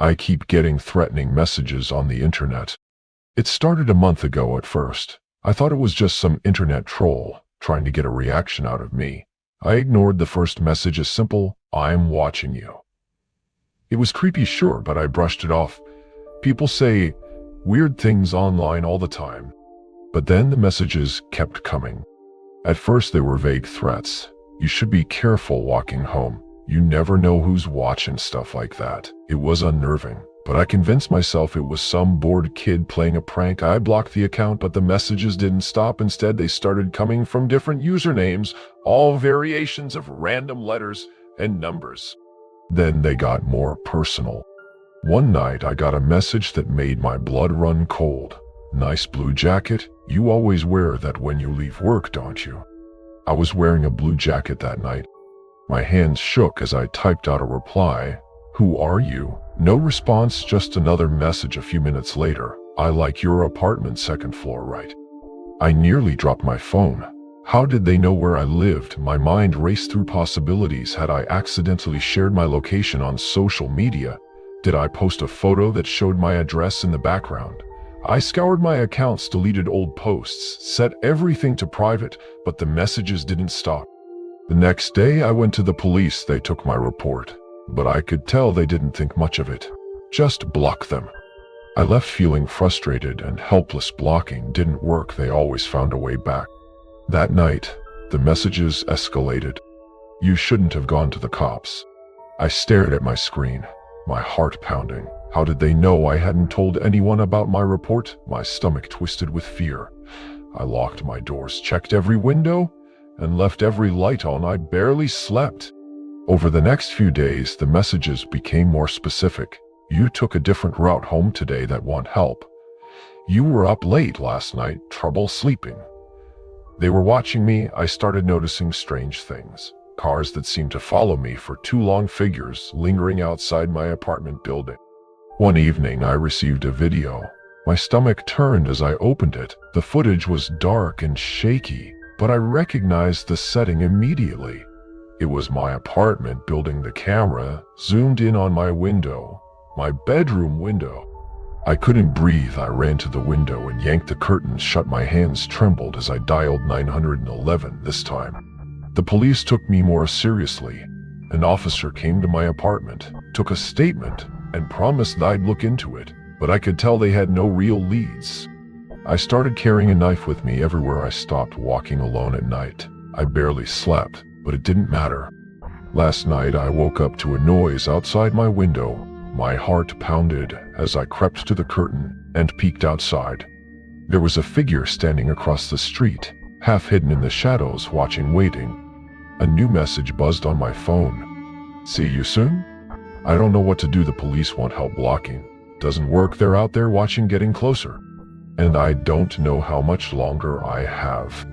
I keep getting threatening messages on the internet. It started a month ago at first. I thought it was just some internet troll trying to get a reaction out of me. I ignored the first message as simple, "I'm watching you." It was creepy, sure, but I brushed it off. People say weird things online all the time. But then the messages kept coming. At first they were vague threats. "You should be careful walking home. You never know who's watching," stuff like that. It was unnerving, but I convinced myself it was some bored kid playing a prank. I blocked the account, but the messages didn't stop. Instead, they started coming from different usernames, all variations of random letters and numbers. Then they got more personal. One night I got a message that made my blood run cold. "Nice blue jacket. You always wear that when you leave work, don't you?" I was wearing a blue jacket that night. My hands shook as I typed out a reply. "Who are you?" No response, just another message a few minutes later. "I like your apartment, second floor, right?" I nearly dropped my phone. How did they know where I lived? My mind raced through possibilities. Had I accidentally shared my location on social media? Did I post a photo that showed my address in the background? I scoured my accounts, deleted old posts, set everything to private, but the messages didn't stop. The next day I went to the police. They took my report, but I could tell they didn't think much of it. Just block them. I left feeling frustrated and helpless. Blocking didn't work. They always found a way back. That night, the messages escalated. "You shouldn't have gone to the cops." I stared at my screen, my heart pounding. How did they know I hadn't told anyone about my report? My stomach twisted with fear. I locked my doors, checked every window, and left every light on. I barely slept. Over the next few days, the messages became more specific. "You took a different route home today. That want help." "You were up late last night. Trouble sleeping." They were watching me. I started noticing strange things. Cars that seemed to follow me for too long, figures lingering outside my apartment building. One evening, I received a video. My stomach turned as I opened it. The footage was dark and shaky, but I recognized the setting immediately. It was my apartment building. The camera zoomed in on my window, my bedroom window. I couldn't breathe. I ran to the window and yanked the curtains shut. My hands trembled as I dialed 911 this time. The police took me more seriously. An officer came to my apartment, took a statement, and promised I'd look into it, but I could tell they had no real leads. I started carrying a knife with me everywhere I stopped. Walking alone at night. I barely slept, but it didn't matter. Last night I woke up to a noise outside my window. My heart pounded as I crept to the curtain and peeked outside. There was a figure standing across the street, half hidden in the shadows, watching, waiting. A new message buzzed on my phone. "See you soon? I don't know what to do. The police want help blocking. Doesn't work. They're out there watching, getting closer. And I don't know how much longer I have."